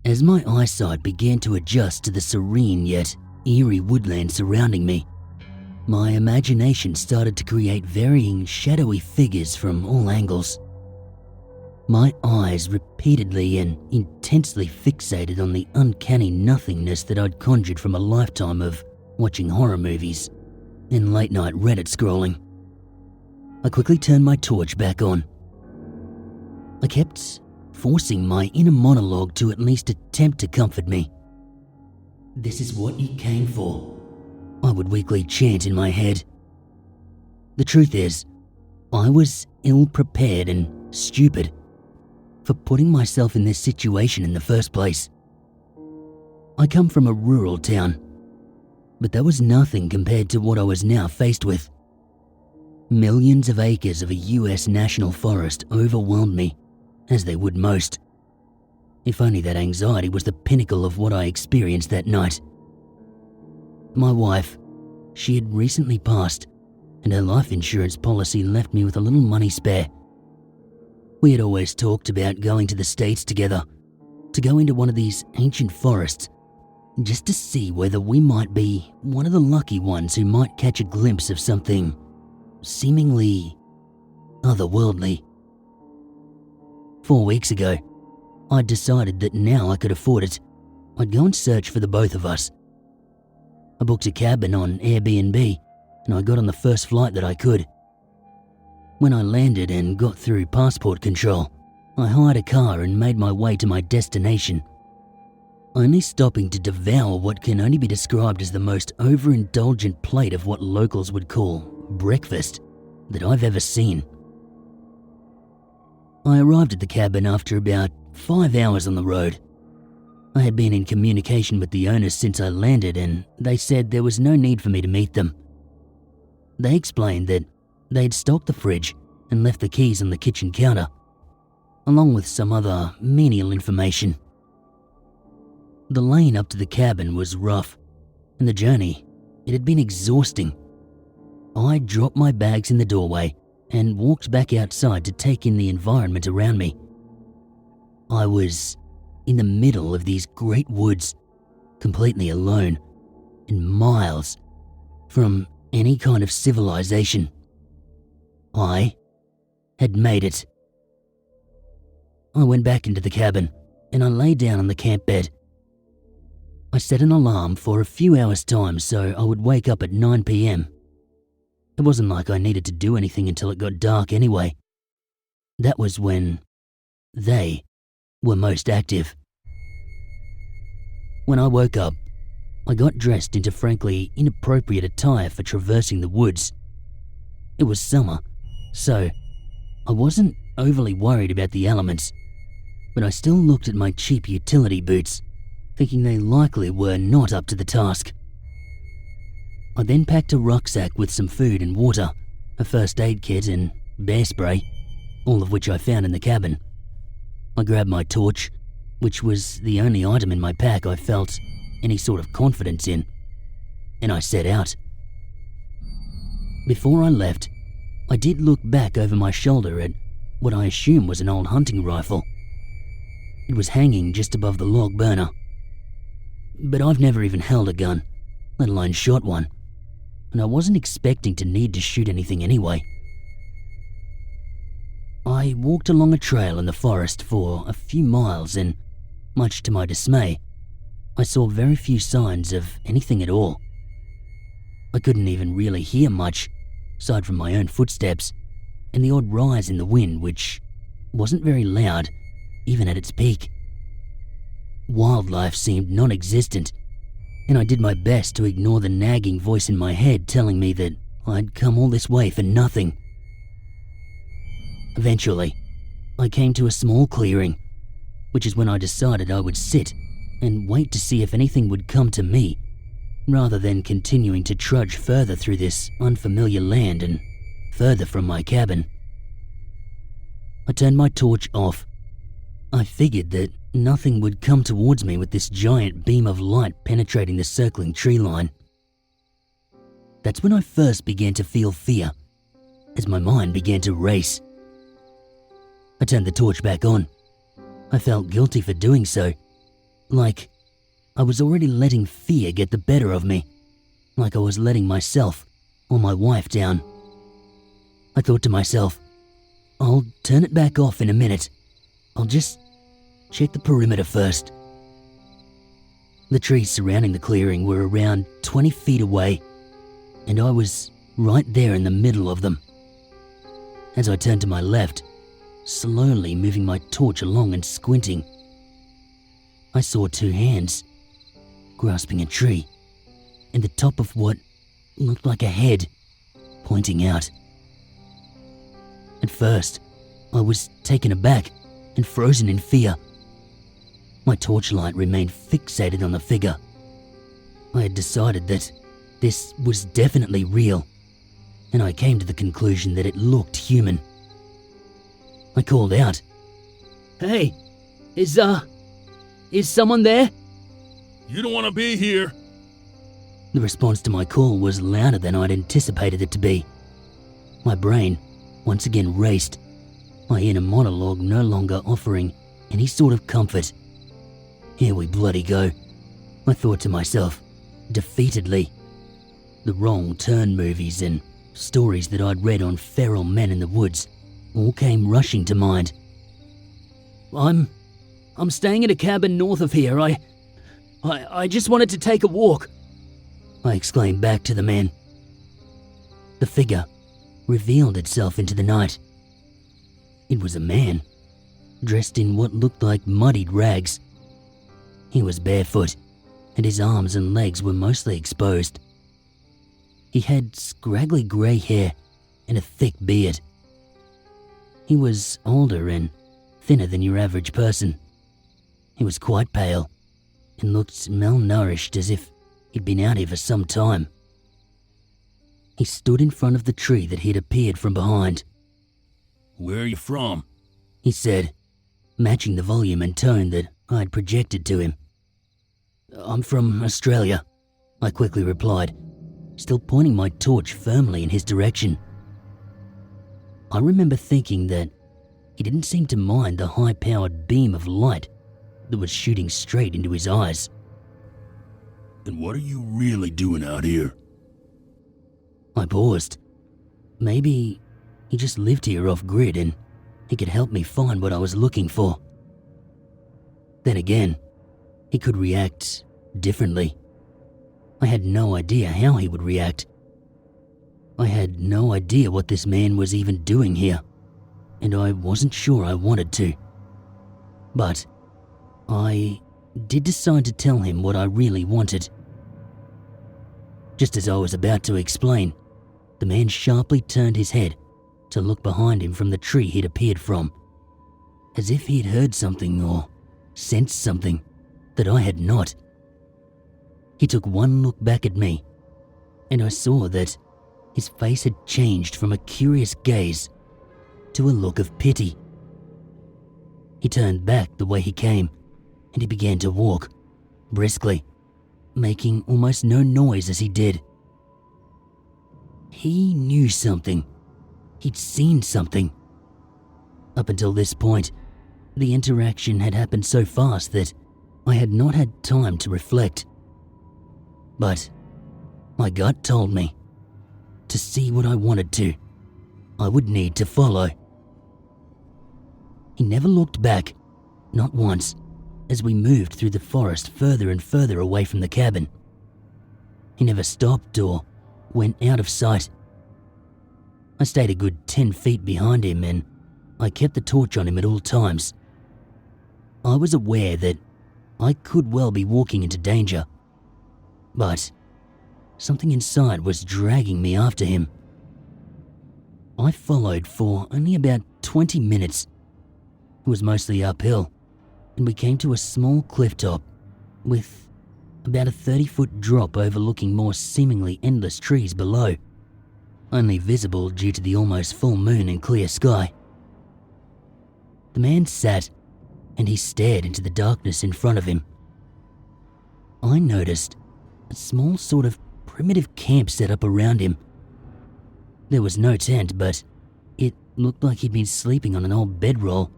As my eyesight began to adjust to the serene yet eerie woodland surrounding me, my imagination started to create varying shadowy figures from all angles. My eyes repeatedly and intensely fixated on the uncanny nothingness that I'd conjured from a lifetime of watching horror movies and late-night Reddit scrolling. I quickly turned my torch back on. I kept forcing my inner monologue to at least attempt to comfort me. "This is what you came for," I would weakly chant in my head. The truth is, I was ill-prepared and stupid for putting myself in this situation in the first place. I come from a rural town, but that was nothing compared to what I was now faced with. Millions of acres of a US national forest overwhelmed me, as they would most. If only that anxiety was the pinnacle of what I experienced that night. My wife, she had recently passed, and her life insurance policy left me with a little money spare. We had always talked about going to the States together, to go into one of these ancient forests, just to see whether we might be one of the lucky ones who might catch a glimpse of something seemingly otherworldly. 4 weeks ago, I'd decided that now I could afford it, I'd go and search for the both of us. I booked a cabin on Airbnb, and I got on the first flight that I could. When I landed and got through passport control, I hired a car and made my way to my destination, only stopping to devour what can only be described as the most overindulgent plate of what locals would call breakfast that I've ever seen. I arrived at the cabin after about 5 hours on the road. I had been in communication with the owners since I landed, and they said there was no need for me to meet them. They explained that they'd stocked the fridge and left the keys on the kitchen counter, along with some other menial information. The lane up to the cabin was rough, and the journey, it had been exhausting. I dropped my bags in the doorway and walked back outside to take in the environment around me. I was in the middle of these great woods, completely alone, and miles from any kind of civilization. I had made it. I went back into the cabin and I lay down on the camp bed. I set an alarm for a few hours' time so I would wake up at 9 p.m. It wasn't like I needed to do anything until it got dark anyway. That was when they were most active. When I woke up, I got dressed into frankly inappropriate attire for traversing the woods. It was summer, so I wasn't overly worried about the elements, but I still looked at my cheap utility boots, thinking they likely were not up to the task. I then packed a rucksack with some food and water, a first aid kit and bear spray, all of which I found in the cabin. I grabbed my torch, which was the only item in my pack I felt any sort of confidence in, and I set out. Before I left, I did look back over my shoulder at what I assume was an old hunting rifle. It was hanging just above the log burner. But I've never even held a gun, let alone shot one, and I wasn't expecting to need to shoot anything anyway. I walked along a trail in the forest for a few miles and, much to my dismay, I saw very few signs of anything at all. I couldn't even really hear much, aside from my own footsteps and the odd rise in the wind, which wasn't very loud, even at its peak. Wildlife seemed non-existent, and I did my best to ignore the nagging voice in my head telling me that I'd come all this way for nothing. Eventually, I came to a small clearing, which is when I decided I would sit and wait to see if anything would come to me, rather than continuing to trudge further through this unfamiliar land and further from my cabin. I turned my torch off. I figured that nothing would come towards me with this giant beam of light penetrating the circling tree line. That's when I first began to feel fear, as my mind began to race. I turned the torch back on. I felt guilty for doing so, Like I was already letting fear get the better of me, like I was letting myself or my wife down. I thought to myself, I'll turn it back off in a minute. I'll just check the perimeter first. The trees surrounding the clearing were around 20 feet away, and I was right there in the middle of them. As I turned to my left, slowly moving my torch along and squinting, I saw two hands grasping a tree and the top of what looked like a head pointing out. At first, I was taken aback and frozen in fear. My torchlight remained fixated on the figure. I had decided that this was definitely real, and I came to the conclusion that it looked human. I called out, "Hey, is someone there?" "You don't want to be here." The response to my call was louder than I'd anticipated it to be. My brain once again raced, my inner monologue no longer offering any sort of comfort. Here we bloody go, I thought to myself, defeatedly. The wrong turn movies and stories that I'd read on feral men in the woods all came rushing to mind. I'm staying at a cabin north of here. I just wanted to take a walk," I exclaimed back to the man. The figure revealed itself into the night. It was a man, dressed in what looked like muddied rags. He was barefoot, and his arms and legs were mostly exposed. He had scraggly grey hair and a thick beard. He was older and thinner than your average person. He was quite pale and looked malnourished, as if he'd been out here for some time. He stood in front of the tree that he'd appeared from behind. "Where are you from?" he said, matching the volume and tone that I'd projected to him. "I'm from Australia," I quickly replied, still pointing my torch firmly in his direction. I remember thinking that he didn't seem to mind the high-powered beam of light that was shooting straight into his eyes. "And what are you really doing out here?" I paused. Maybe he just lived here off-grid and he could help me find what I was looking for. Then again, he could react differently. I had no idea how he would react. I had no idea what this man was even doing here, and I wasn't sure I wanted to. But I did decide to tell him what I really wanted. Just as I was about to explain, the man sharply turned his head to look behind him from the tree he'd appeared from, as if he'd heard something or sensed something that I had not. He took one look back at me, and I saw that his face had changed from a curious gaze to a look of pity. He turned back the way he came, and he began to walk, briskly, making almost no noise as he did. He knew something. He'd seen something. Up until this point, the interaction had happened so fast that I had not had time to reflect. But my gut told me, to see what I wanted to, I would need to follow. He never looked back, not once, as we moved through the forest further and further away from the cabin. He never stopped or went out of sight. I stayed a good 10 feet behind him, and I kept the torch on him at all times. I was aware that I could well be walking into danger, but something inside was dragging me after him. I followed for only about 20 minutes. It was mostly uphill, and we came to a small cliff top with about a 30-foot drop overlooking more seemingly endless trees below, only visible due to the almost full moon and clear sky. The man sat, and he stared into the darkness in front of him. I noticed a small sort of primitive camp set up around him. There was no tent, but it looked like he'd been sleeping on an old bedroll,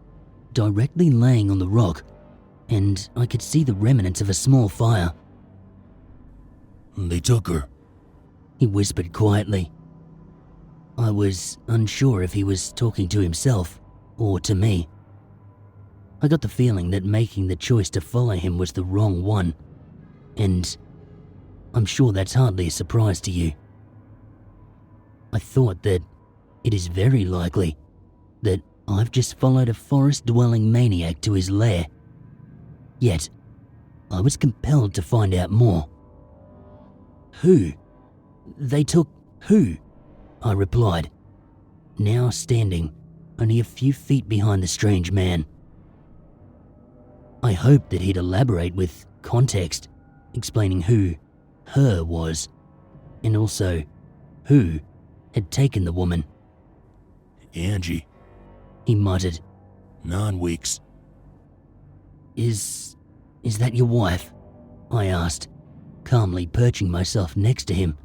directly laying on the rock, and I could see the remnants of a small fire. They took her. He whispered quietly. I was unsure if he was talking to himself or to me. I got the feeling that making the choice to follow him was the wrong one, and I'm sure that's hardly a surprise to you. I thought that it is very likely that I've just followed a forest-dwelling maniac to his lair. Yet, I was compelled to find out more. Who? They took who? I replied, now standing only a few feet behind the strange man. I hoped that he'd elaborate with context, explaining who her was, and also who had taken the woman. Angie. He muttered. 9 weeks. Is that your wife? I asked, calmly perching myself next to him,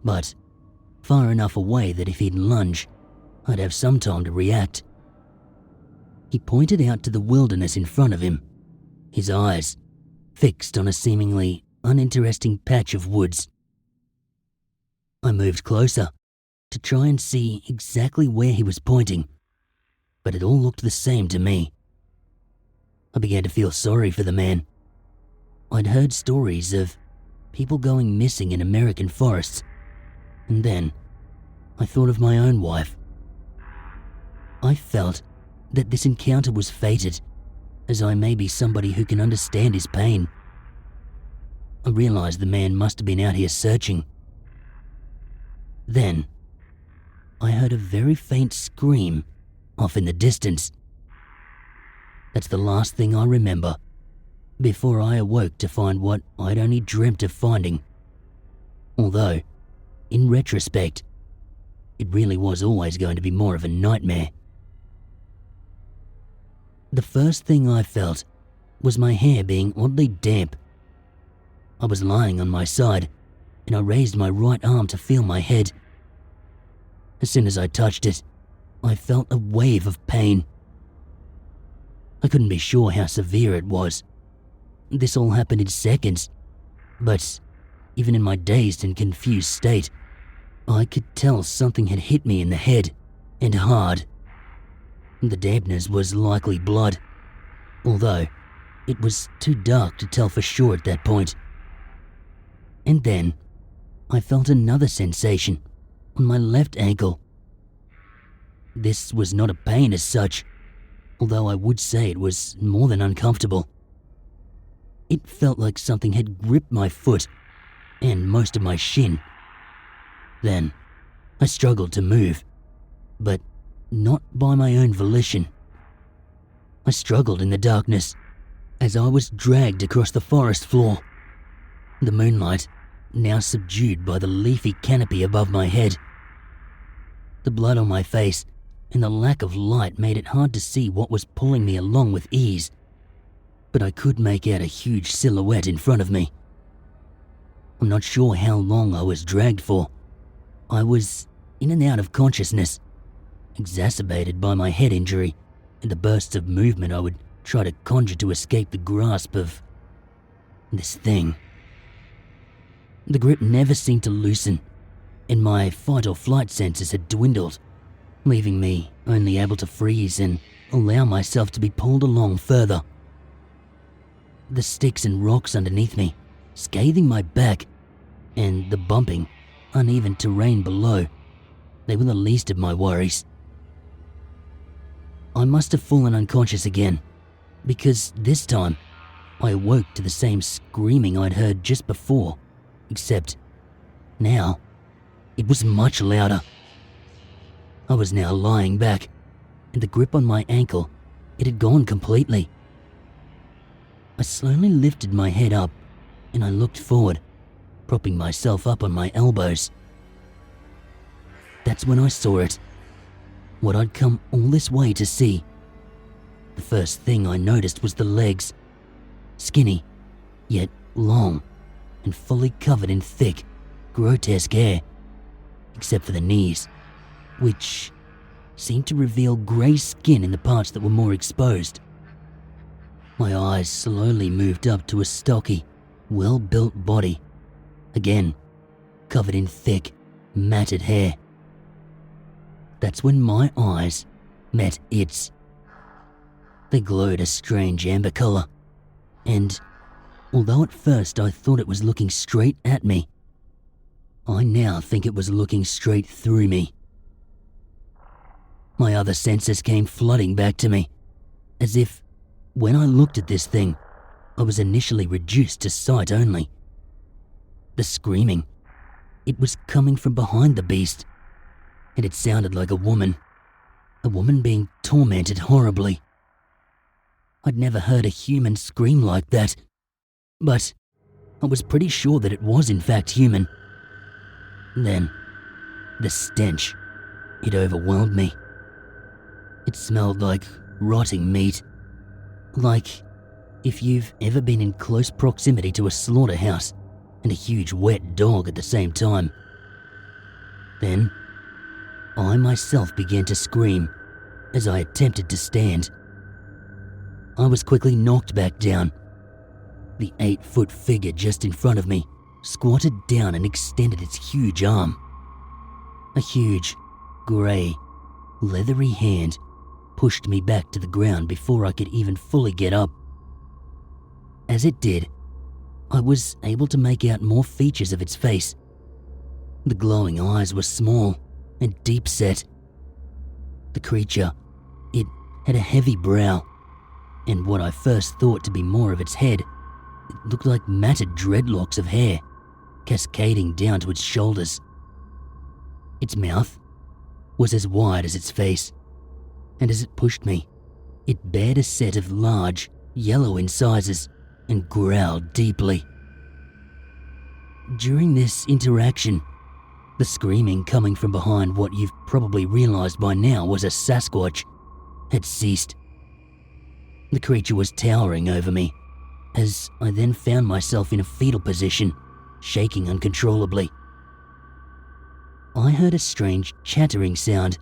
but far enough away that if he'd lunge, I'd have some time to react. He pointed out to the wilderness in front of him, his eyes fixed on a seemingly uninteresting patch of woods. I moved closer to try and see exactly where he was pointing, but it all looked the same to me. I began to feel sorry for the man. I'd heard stories of people going missing in American forests, and then I thought of my own wife. I felt that this encounter was fated, as I may be somebody who can understand his pain. I realized the man must have been out here searching. Then, I heard a very faint scream off in the distance. That's the last thing I remember before I awoke to find what I'd only dreamt of finding. Although, in retrospect, it really was always going to be more of a nightmare. The first thing I felt was my hair being oddly damp. I was lying on my side, and I raised my right arm to feel my head. As soon as I touched it, I felt a wave of pain. I couldn't be sure how severe it was. This all happened in seconds, but even in my dazed and confused state, I could tell something had hit me in the head, and hard. The dampness was likely blood, although it was too dark to tell for sure at that point. And then I felt another sensation on my left ankle. This was not a pain as such, although I would say it was more than uncomfortable. It felt like something had gripped my foot and most of my shin. Then I struggled to move, but not by my own volition. I struggled in the darkness as I was dragged across the forest floor. The moonlight, now subdued by the leafy canopy above my head. The blood on my face and the lack of light made it hard to see what was pulling me along with ease, but I could make out a huge silhouette in front of me. I'm not sure how long I was dragged for. I was in and out of consciousness, exacerbated by my head injury and the bursts of movement I would try to conjure to escape the grasp of this thing. The grip never seemed to loosen, and my fight or flight senses had dwindled, leaving me only able to freeze and allow myself to be pulled along further. The sticks and rocks underneath me, scathing my back, and the bumping, uneven terrain below, they were the least of my worries. I must have fallen unconscious again, because this time I awoke to the same screaming I'd heard just before, except now it was much louder. I was now lying back, and the grip on my ankle, it had gone completely. I slowly lifted my head up, and I looked forward, propping myself up on my elbows. That's when I saw it, what I'd come all this way to see. The first thing I noticed was the legs, skinny, yet long, and fully covered in thick, grotesque hair, except for the knees, which seemed to reveal grey skin in the parts that were more exposed. My eyes slowly moved up to a stocky, well-built body, again covered in thick, matted hair. That's when my eyes met its. They glowed a strange amber color, and although at first I thought it was looking straight at me, I now think it was looking straight through me. My other senses came flooding back to me, as if, when I looked at this thing, I was initially reduced to sight only. The screaming, it was coming from behind the beast, and it sounded like a woman being tormented horribly. I'd never heard a human scream like that, but I was pretty sure that it was in fact human. Then, the stench, it overwhelmed me. It smelled like rotting meat, like if you've ever been in close proximity to a slaughterhouse and a huge wet dog at the same time. Then, I myself began to scream as I attempted to stand. I was quickly knocked back down. The 8-foot figure just in front of me squatted down and extended its huge arm. A huge, grey, leathery hand pushed me back to the ground before I could even fully get up. As it did, I was able to make out more features of its face. The glowing eyes were small and deep-set. The creature, it had a heavy brow, and what I first thought to be more of its head, it looked like matted dreadlocks of hair, cascading down to its shoulders. Its mouth was as wide as its face, and as it pushed me, it bared a set of large, yellow incisors and growled deeply. During this interaction, the screaming coming from behind what you've probably realized by now was a Sasquatch had ceased. The creature was towering over me, as I then found myself in a fetal position, shaking uncontrollably. I heard a strange chattering sound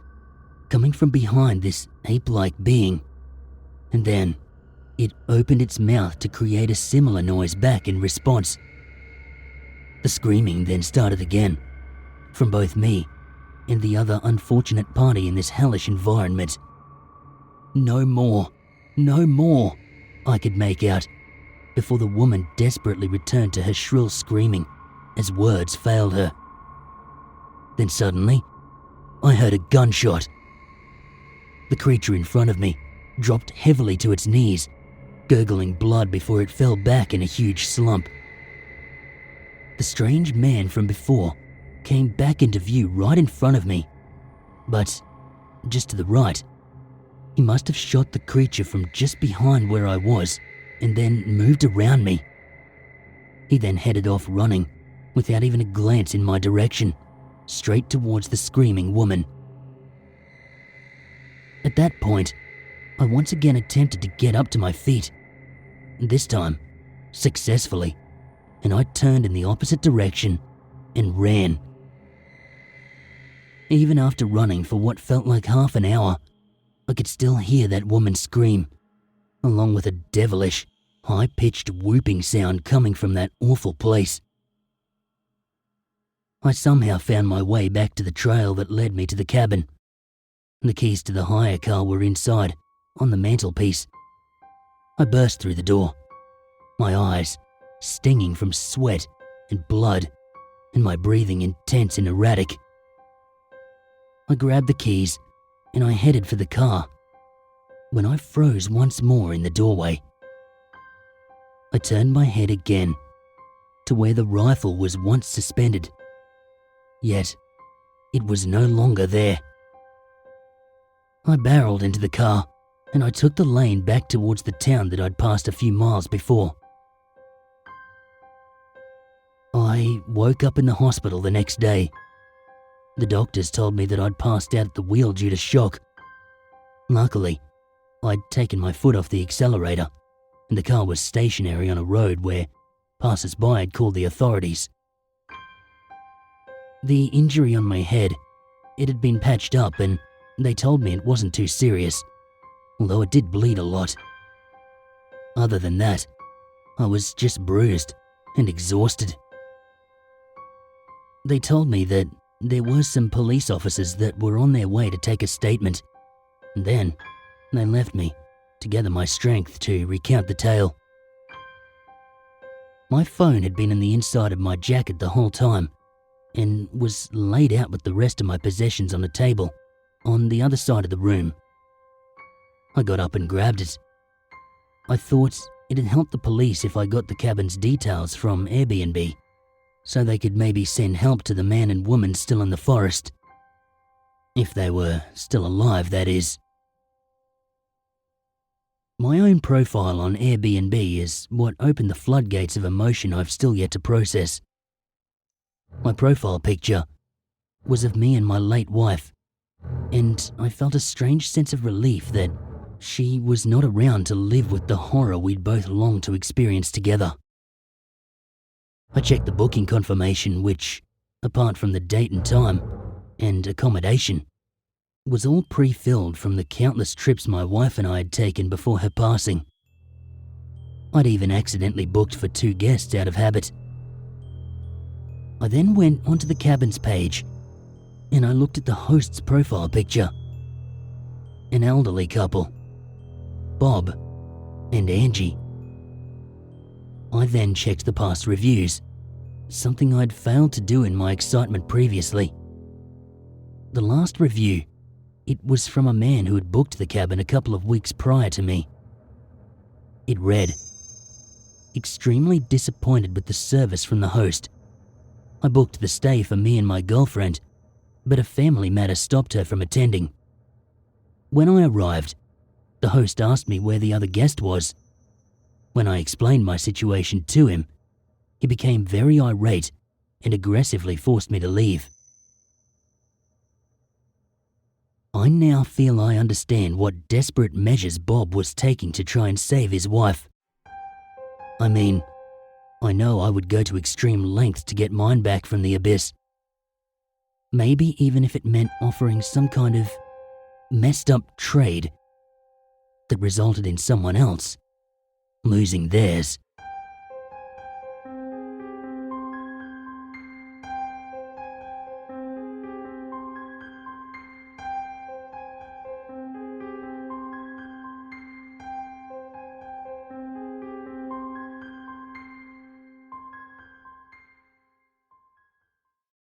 coming from behind this ape-like being, and then it opened its mouth to create a similar noise back in response. The screaming then started again, from both me and the other unfortunate party in this hellish environment. No more, I could make out, before the woman desperately returned to her shrill screaming as words failed her. Then suddenly, I heard a gunshot. The creature in front of me dropped heavily to its knees, gurgling blood before it fell back in a huge slump. The strange man from before came back into view right in front of me, but just to the right. He must have shot the creature from just behind where I was and then moved around me. He then headed off running, without even a glance in my direction, straight towards the screaming woman. At that point, I once again attempted to get up to my feet, this time successfully, and I turned in the opposite direction and ran. Even after running for what felt like half an hour, I could still hear that woman scream, along with a devilish, high-pitched whooping sound coming from that awful place. I somehow found my way back to the trail that led me to the cabin. The keys to the hire car were inside, on the mantelpiece. I burst through the door, my eyes stinging from sweat and blood, and my breathing intense and erratic. I grabbed the keys and I headed for the car, when I froze once more in the doorway. I turned my head again to where the rifle was once suspended, yet it was no longer there. I barreled into the car and I took the lane back towards the town that I'd passed a few miles before. I woke up in the hospital the next day. The doctors told me that I'd passed out at the wheel due to shock. Luckily, I'd taken my foot off the accelerator, and the car was stationary on a road where passers-by had called the authorities. The injury on my head, it had been patched up, and they told me it wasn't too serious, although it did bleed a lot. Other than that, I was just bruised and exhausted. They told me that there were some police officers that were on their way to take a statement, and then they left me to gather my strength to recount the tale. My phone had been in the inside of my jacket the whole time and was laid out with the rest of my possessions on a table on the other side of the room. I got up and grabbed it. I thought it'd help the police if I got the cabin's details from Airbnb, so they could maybe send help to the man and woman still in the forest. If they were still alive, that is. My own profile on Airbnb is what opened the floodgates of emotion I've still yet to process. My profile picture was of me and my late wife, and I felt a strange sense of relief that she was not around to live with the horror we'd both longed to experience together. I checked the booking confirmation, which, apart from the date and time and accommodation, was all pre-filled from the countless trips my wife and I had taken before her passing. I'd even accidentally booked for 2 guests out of habit. I then went onto the cabin's page and I looked at the host's profile picture. An elderly couple, Bob and Angie. I then checked the past reviews, something I'd failed to do in my excitement previously. The last review, it was from a man who had booked the cabin a couple of weeks prior to me. It read, "Extremely disappointed with the service from the host. I booked the stay for me and my girlfriend, but a family matter stopped her from attending. When I arrived, the host asked me where the other guest was. When I explained my situation to him, he became very irate and aggressively forced me to leave. I now feel I understand what desperate measures Bob was taking to try and save his wife. I mean, I know I would go to extreme lengths to get mine back from the abyss. Maybe even if it meant offering some kind of messed up trade that resulted in someone else losing theirs.